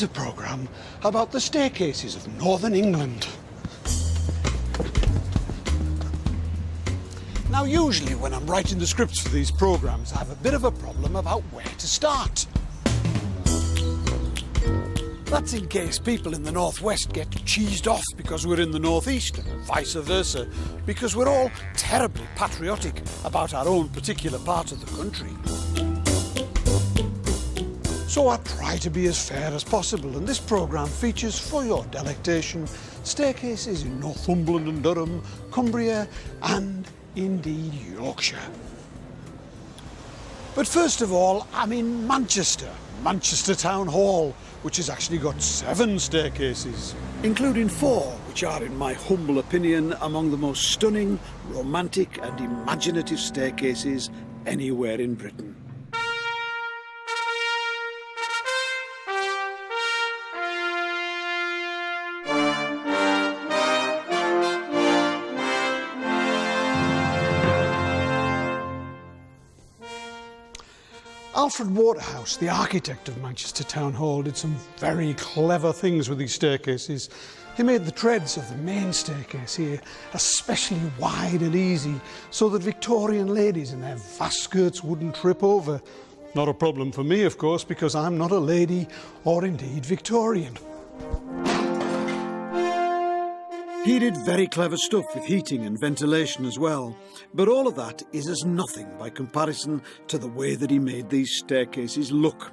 is a programme about the staircases of northern England. Now, usually when I'm writing the scripts for these programmes, I have a bit of a problem about where to start. That's in case people in the northwest get cheesed off because we're in the northeast, and vice versa, because we're all terribly patriotic about our own particular part of the country. So I try to be as fair as possible, and this programme features, for your delectation, staircases in Northumberland and Durham, Cumbria, and indeed Yorkshire. But first of all, I'm in Manchester Town Hall, which has actually got 7 staircases, including 4, which are, in my humble opinion, among the most stunning, romantic and imaginative staircases anywhere in Britain. Alfred Waterhouse, the architect of Manchester Town Hall, did some very clever things with these staircases. He made the treads of the main staircase here especially wide and easy so that Victorian ladies in their vast skirts wouldn't trip over. Not a problem for me, of course, because I'm not a lady or indeed Victorian. He did very clever stuff with heating and ventilation as well, but all of that is as nothing by comparison to the way that he made these staircases look.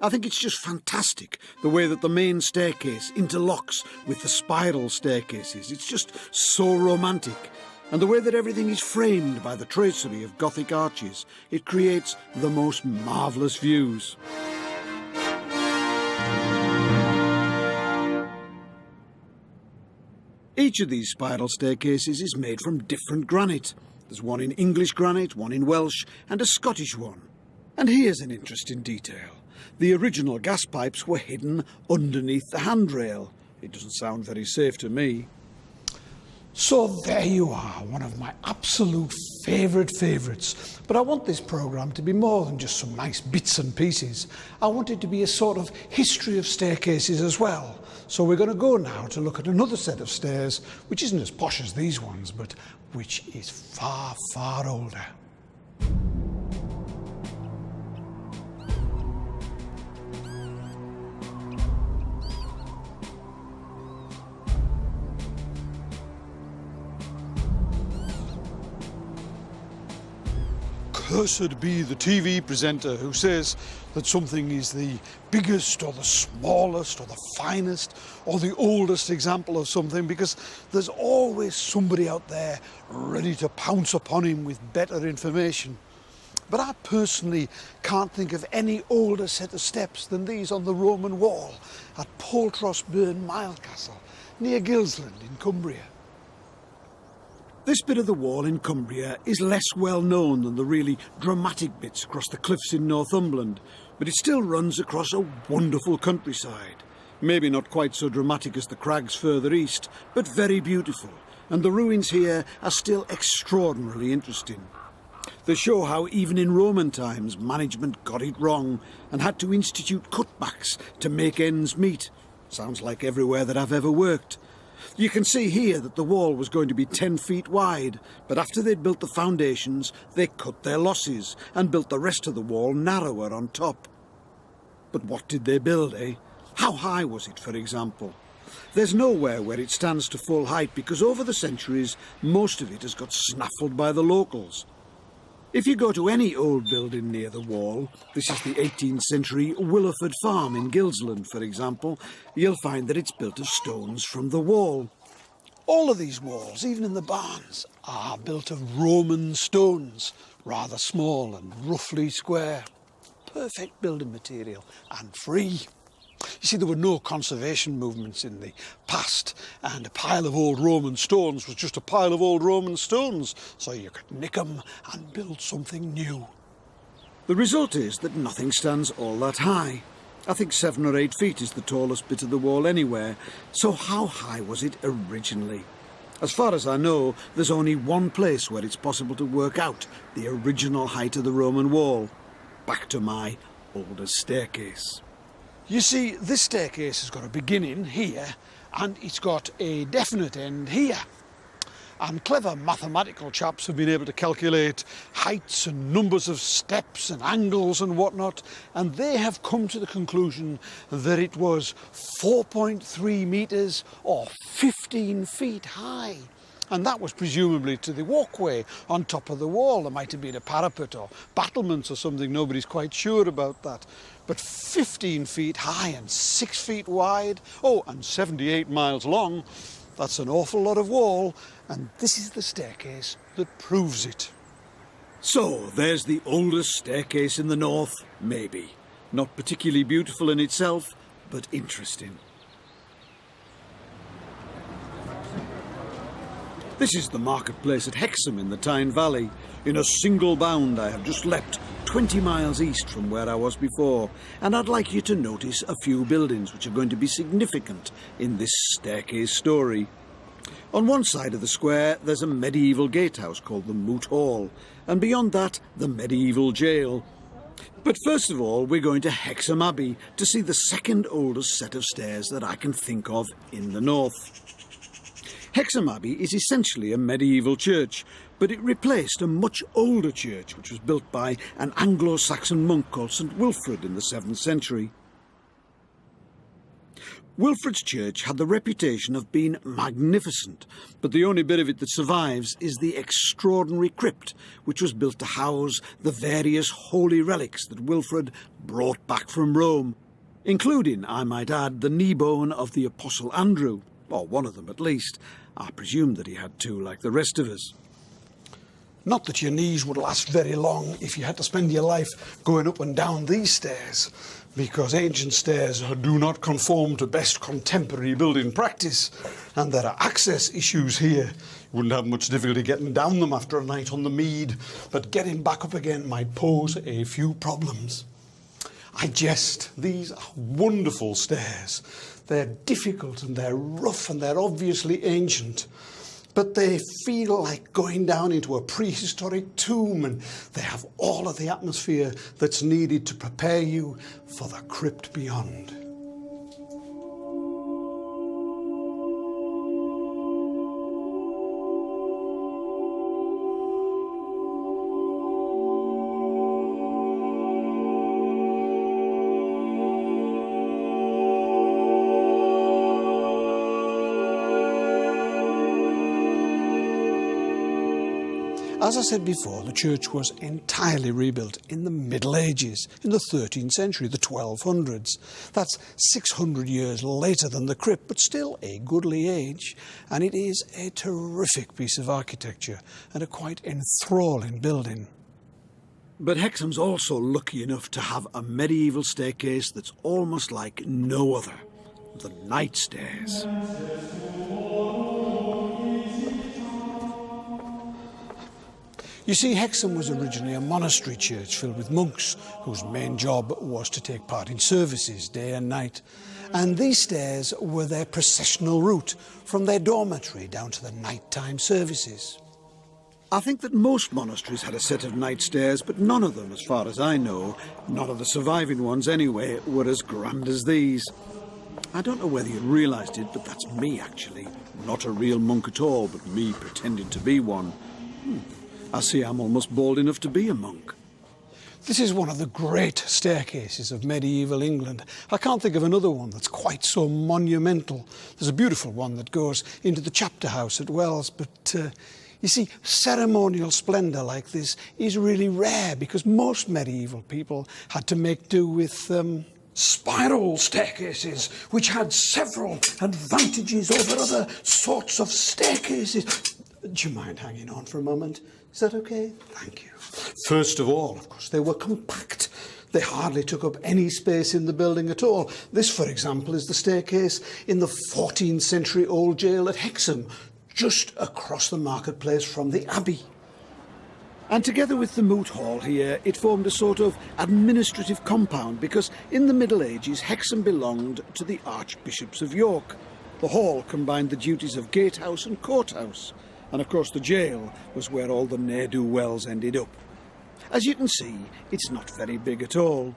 I think it's just fantastic the way that the main staircase interlocks with the spiral staircases. It's just so romantic, and the way that everything is framed by the tracery of Gothic arches, it creates the most marvellous views. Each of these spiral staircases is made from different granite. There's one in English granite, one in Welsh, and a Scottish one. And here's an interesting detail. The original gas pipes were hidden underneath the handrail. It doesn't sound very safe to me. So there you are, one of my absolute favourites. But I want this programme to be more than just some nice bits and pieces. I want it to be a sort of history of staircases as well. So we're going to go now to look at another set of stairs, which isn't as posh as these ones, but which is far, far older. Cursed be the TV presenter who says that something is the biggest or the smallest or the finest or the oldest example of something, because there's always somebody out there ready to pounce upon him with better information. But I personally can't think of any older set of steps than these on the Roman wall at Portrosburn Mile Castle near Gilsland in Cumbria. This bit of the wall in Cumbria is less well known than the really dramatic bits across the cliffs in Northumberland, but it still runs across a wonderful countryside. Maybe not quite so dramatic as the crags further east, but very beautiful, and the ruins here are still extraordinarily interesting. They show how even in Roman times management got it wrong and had to institute cutbacks to make ends meet. Sounds like everywhere that I've ever worked. You can see here that the wall was going to be 10 feet wide, but after they'd built the foundations, they cut their losses and built the rest of the wall narrower on top. But what did they build, eh? How high was it, for example? There's nowhere where it stands to full height because over the centuries, most of it has got snaffled by the locals. If you go to any old building near the wall, this is the 18th century Willowford Farm in Gilsland, for example, you'll find that it's built of stones from the wall. All of these walls, even in the barns, are built of Roman stones, rather small and roughly square. Perfect building material and free. You see, there were no conservation movements in the past, and a pile of old Roman stones was just a pile of old Roman stones, so you could nick them and build something new. The result is that nothing stands all that high. I think 7 or 8 feet is the tallest bit of the wall anywhere, so how high was it originally? As far as I know, there's only one place where it's possible to work out the original height of the Roman wall. Back to my oldest staircase. You see, this staircase has got a beginning here and it's got a definite end here. And clever mathematical chaps have been able to calculate heights and numbers of steps and angles and whatnot, and they have come to the conclusion that it was 4.3 metres or 15 feet high. And that was presumably to the walkway on top of the wall. There might have been a parapet or battlements or something, nobody's quite sure about that. But 15 feet high and 6 feet wide, oh, and 78 miles long, that's an awful lot of wall, and this is the staircase that proves it. So, there's the oldest staircase in the north, maybe. Not particularly beautiful in itself, but interesting. This is the marketplace at Hexham in the Tyne Valley. In a single bound, I have just leapt 20 miles east from where I was before, and I'd like you to notice a few buildings which are going to be significant in this staircase story. On one side of the square, there's a medieval gatehouse called the Moot Hall, and beyond that, the medieval jail. But first of all, we're going to Hexham Abbey to see the second oldest set of stairs that I can think of in the north. Hexham Abbey is essentially a medieval church, but it replaced a much older church which was built by an Anglo-Saxon monk called St Wilfrid in the 7th century. Wilfrid's church had the reputation of being magnificent, but the only bit of it that survives is the extraordinary crypt, which was built to house the various holy relics that Wilfrid brought back from Rome, including, I might add, the knee bone of the Apostle Andrew, or one of them at least. I presume that he had two like the rest of us. Not that your knees would last very long if you had to spend your life going up and down these stairs, because ancient stairs do not conform to best contemporary building practice, and there are access issues here. You wouldn't have much difficulty getting down them after a night on the mead, but getting back up again might pose a few problems. I jest. These are wonderful stairs. They're difficult and they're rough and they're obviously ancient, but they feel like going down into a prehistoric tomb, and they have all of the atmosphere that's needed to prepare you for the crypt beyond. As I said before, the church was entirely rebuilt in the Middle Ages, in the 13th century, the 1200s. That's 600 years later than the crypt, but still a goodly age. And it is a terrific piece of architecture and a quite enthralling building. But Hexham's also lucky enough to have a medieval staircase that's almost like no other, the night stairs. You see, Hexham was originally a monastery church filled with monks whose main job was to take part in services day and night. And these stairs were their processional route from their dormitory down to the nighttime services. I think that most monasteries had a set of night stairs, but none of them, as far as I know, none of the surviving ones anyway, were as grand as these. I don't know whether you realised it, but that's me actually. Not a real monk at all, but me pretending to be one. I see I'm almost bald enough to be a monk. This is one of the great staircases of medieval England. I can't think of another one that's quite so monumental. There's a beautiful one that goes into the chapter house at Wells, but you see, ceremonial splendour like this is really rare because most medieval people had to make do with spiral staircases, which had several advantages over other sorts of staircases. Do you mind hanging on for a moment? Is that okay? Thank you. First of all, of course, they were compact. They hardly took up any space in the building at all. This, for example, is the staircase in the 14th century old jail at Hexham, just across the marketplace from the abbey. And together with the Moot Hall here, it formed a sort of administrative compound because in the Middle Ages, Hexham belonged to the Archbishops of York. The hall combined the duties of gatehouse and courthouse. And of course the jail was where all the ne'er-do-wells ended up. As you can see, it's not very big at all.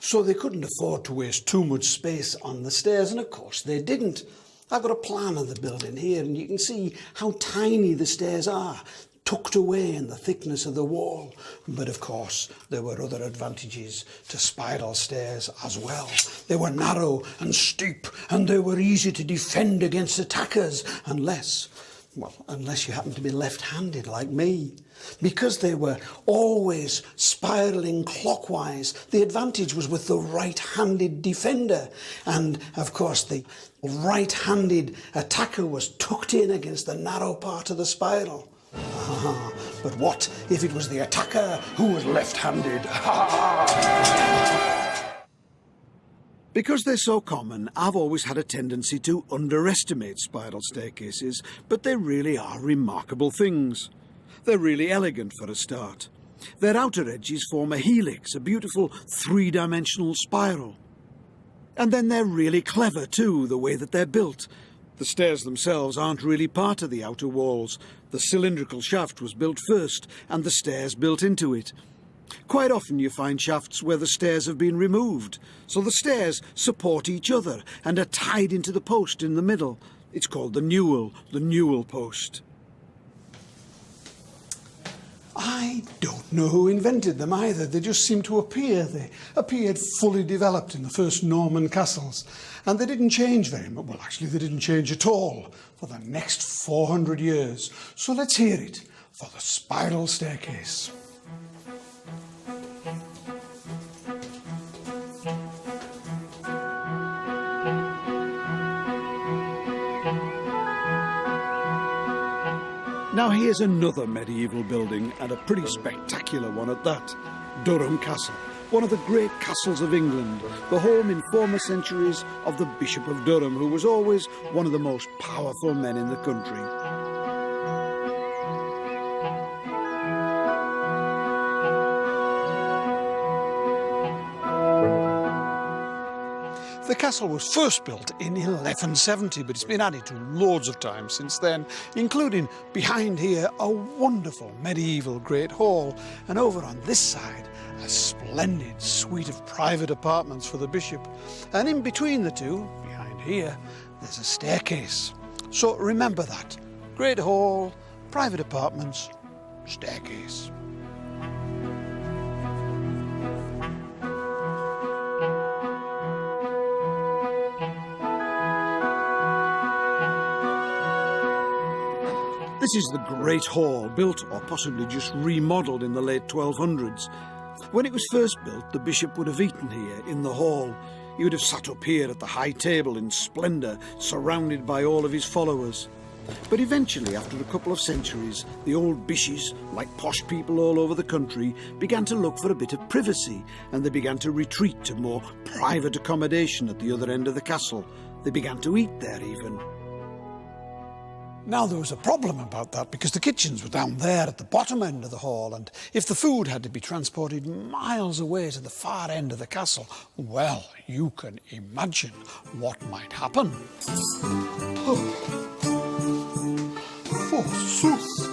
So they couldn't afford to waste too much space on the stairs, and of course they didn't. I've got a plan of the building here, and you can see how tiny the stairs are, tucked away in the thickness of the wall. But of course, there were other advantages to spiral stairs as well. They were narrow and steep, and they were easy to defend against attackers, unless you happened to be left-handed like me. Because they were always spiralling clockwise, the advantage was with the right-handed defender. And of course, the right-handed attacker was tucked in against the narrow part of the spiral. But what if it was the attacker who was left-handed? Because they're so common, I've always had a tendency to underestimate spiral staircases, but they really are remarkable things. They're really elegant for a start. Their outer edges form a helix, a beautiful three-dimensional spiral. And then they're really clever too, the way that they're built. The stairs themselves aren't really part of the outer walls. The cylindrical shaft was built first, and the stairs built into it. Quite often you find shafts where the stairs have been removed, so the stairs support each other and are tied into the post in the middle. It's called the newel post. I don't know who invented them either. They just seem to appear. They appeared fully developed in the first Norman castles, and they didn't change very much. Well, actually, they didn't change at all for the next 400 years. So let's hear it for the spiral staircase. Now here's another medieval building, and a pretty spectacular one at that. Durham Castle, one of the great castles of England, the home in former centuries of the Bishop of Durham, who was always one of the most powerful men in the country. The castle was first built in 1170, but it's been added to loads of times since then, including behind here a wonderful medieval great hall, and over on this side a splendid suite of private apartments for the bishop. And in between the two, behind here, there's a staircase. So remember that. Great hall, private apartments, staircase. This is the Great Hall, built or possibly just remodelled in the late 1200s. When it was first built, the bishop would have eaten here in the hall. He would have sat up here at the high table in splendour, surrounded by all of his followers. But eventually, after a couple of centuries, the old bishes, like posh people all over the country, began to look for a bit of privacy, and they began to retreat to more private accommodation at the other end of the castle. They began to eat there even. Now there was a problem about that because the kitchens were down there at the bottom end of the hall, and if the food had to be transported miles away to the far end of the castle, well, you can imagine what might happen. Forsooth.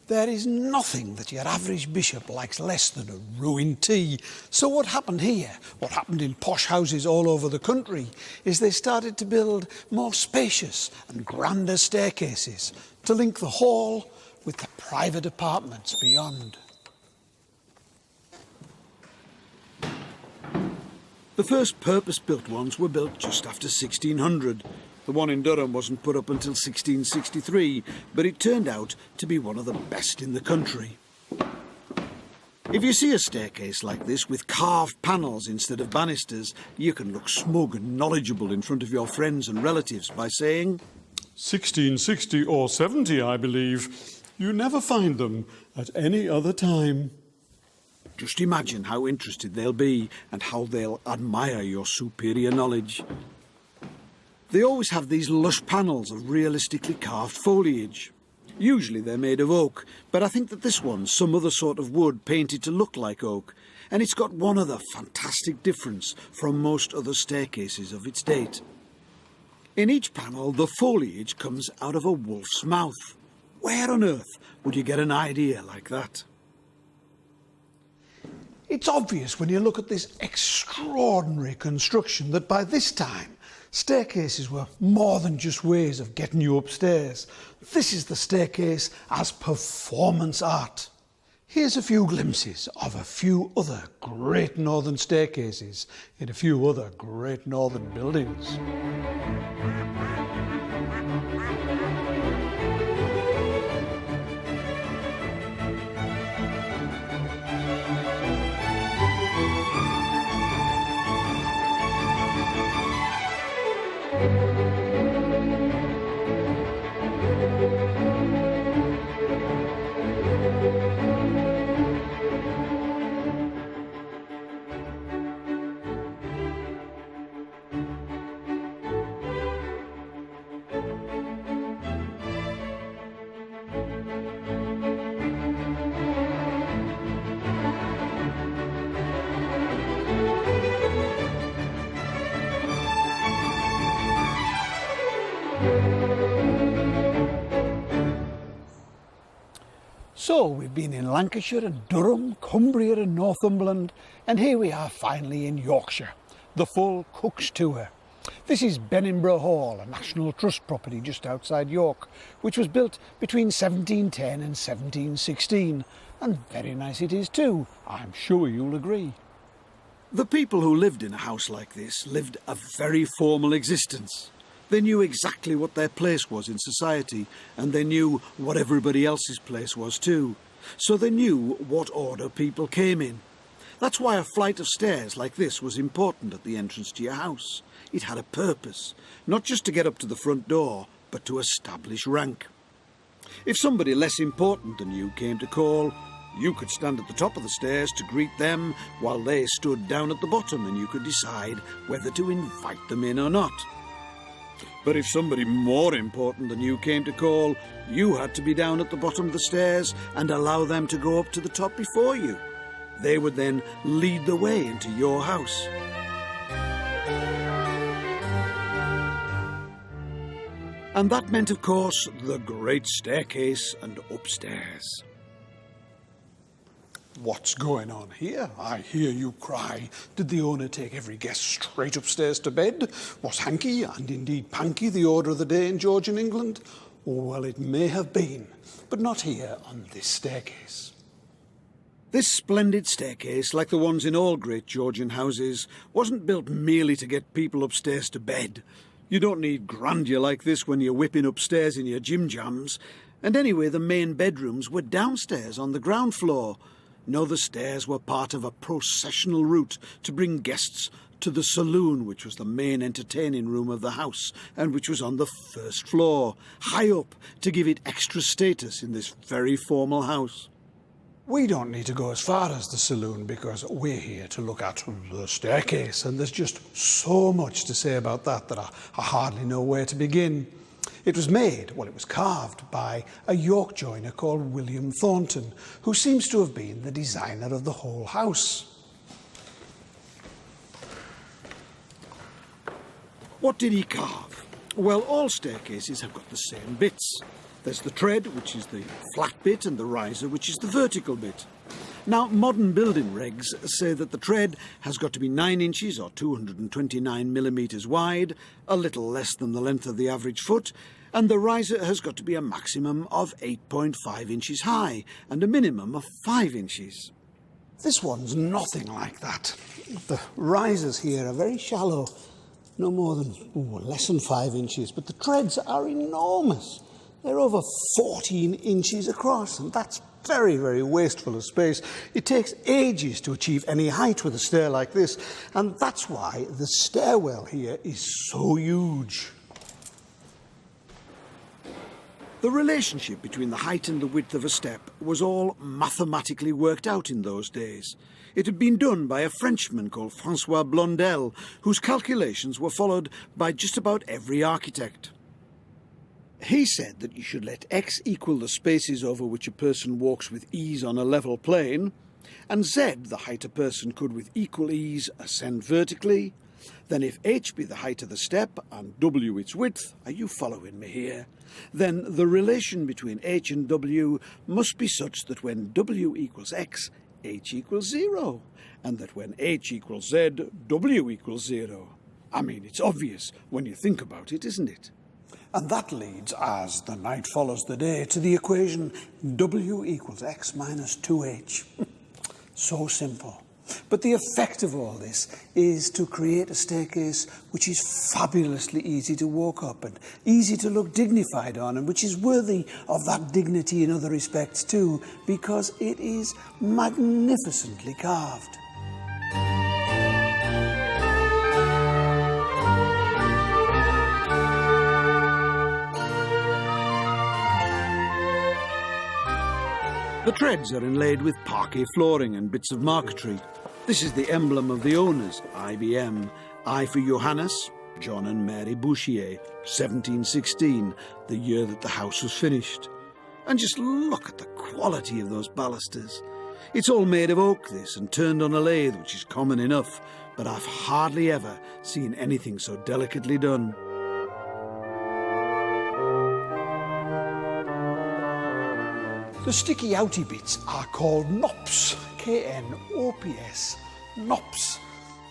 There is nothing that your average bishop likes less than a ruined tea. So what happened here, what happened in posh houses all over the country, is they started to build more spacious and grander staircases to link the hall with the private apartments beyond. The first purpose-built ones were built just after 1600. The one in Durham wasn't put up until 1663, but it turned out to be one of the best in the country. If you see a staircase like this with carved panels instead of banisters, you can look smug and knowledgeable in front of your friends and relatives by saying, 1660 or 70, I believe. You never find them at any other time. Just imagine how interested they'll be and how they'll admire your superior knowledge. They always have these lush panels of realistically carved foliage. Usually they're made of oak, but I think that this one's some other sort of wood painted to look like oak. and it's got one other fantastic difference from most other staircases of its date. In each panel, the foliage comes out of a wolf's mouth. Where on earth would you get an idea like that? It's obvious when you look at this extraordinary construction that by this time, staircases were more than just ways of getting you upstairs. This is the staircase as performance art. Here's a few glimpses of a few other great northern staircases in a few other great northern buildings. So we've been in Lancashire and Durham, Cumbria and Northumberland, and here we are finally in Yorkshire, the full Cook's tour. This is Benningborough Hall, a National Trust property just outside York, which was built between 1710 and 1716, and very nice it is too, I'm sure you'll agree. The people who lived in a house like this lived a very formal existence. They knew exactly what their place was in society, and they knew what everybody else's place was too. So they knew what order people came in. That's why a flight of stairs like this was important at the entrance to your house. It had a purpose, not just to get up to the front door, but to establish rank. If somebody less important than you came to call, you could stand at the top of the stairs to greet them while they stood down at the bottom, and you could decide whether to invite them in or not. But if somebody more important than you came to call, you had to be down at the bottom of the stairs and allow them to go up to the top before you. They would then lead the way into your house. And that meant, of course, the great staircase and upstairs. What's going on here? I hear you cry. Did the owner take every guest straight upstairs to bed? Was hanky, and indeed panky, the order of the day in Georgian England? Well, it may have been, but not here on this staircase. This splendid staircase, like the ones in all great Georgian houses, wasn't built merely to get people upstairs to bed. You don't need grandeur like this when you're whipping upstairs in your gym jams. And anyway, the main bedrooms were downstairs on the ground floor. No, the stairs were part of a processional route to bring guests to the saloon, which was the main entertaining room of the house, and which was on the first floor, high up, to give it extra status in this very formal house. We don't need to go as far as the saloon because we're here to look at the staircase, and there's just so much to say about that I hardly know where to begin. It was carved by a York joiner called William Thornton, who seems to have been the designer of the whole house. What did he carve? Well, all staircases have got the same bits. There's the tread, which is the flat bit, and the riser, which is the vertical bit. Now, modern building regs say that the tread has got to be 9 inches or 229 millimetres wide, a little less than the length of the average foot, and the riser has got to be a maximum of 8.5 inches high and a minimum of 5 inches. This one's nothing like that. The risers here are very shallow, no more than less than 5 inches, but the treads are enormous. They're over 14 inches across, and that's very, very wasteful of space. It takes ages to achieve any height with a stair like this, and that's why the stairwell here is so huge. The relationship between the height and the width of a step was all mathematically worked out in those days. It had been done by a Frenchman called François Blondel, whose calculations were followed by just about every architect. He said that you should let x equal the spaces over which a person walks with ease on a level plane, and Z the height a person could with equal ease ascend vertically, then if H be the height of the step and W its width, are you following me here? Then the relation between H and W must be such that when W equals X, H equals 0, and that when H equals Z, W equals 0. I mean, it's obvious when you think about it, isn't it? And that leads, as the night follows the day, to the equation W equals X minus 2H. So simple. But the effect of all this is to create a staircase which is fabulously easy to walk up and easy to look dignified on, and which is worthy of that dignity in other respects too, because it is magnificently carved. The treads are inlaid with parquet flooring and bits of marquetry. This is the emblem of the owners, IBM. I for Johannes, John and Mary Bouchier, 1716, the year that the house was finished. And just look at the quality of those balusters. It's all made of oak, this, and turned on a lathe, which is common enough, but I've hardly ever seen anything so delicately done. The sticky outy bits are called knops, K-N-O-P-S, knops.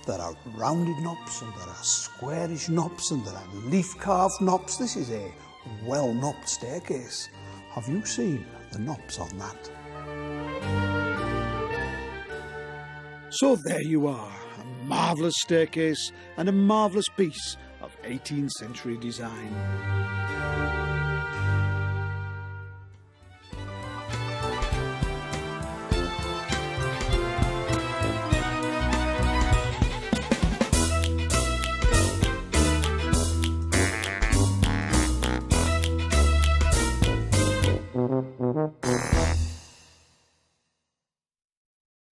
There are rounded knops, and there are squarish knops, and there are leaf-carved knops. This is a well-knopped staircase. Have you seen the knops on that? So there you are, a marvellous staircase and a marvellous piece of 18th century design.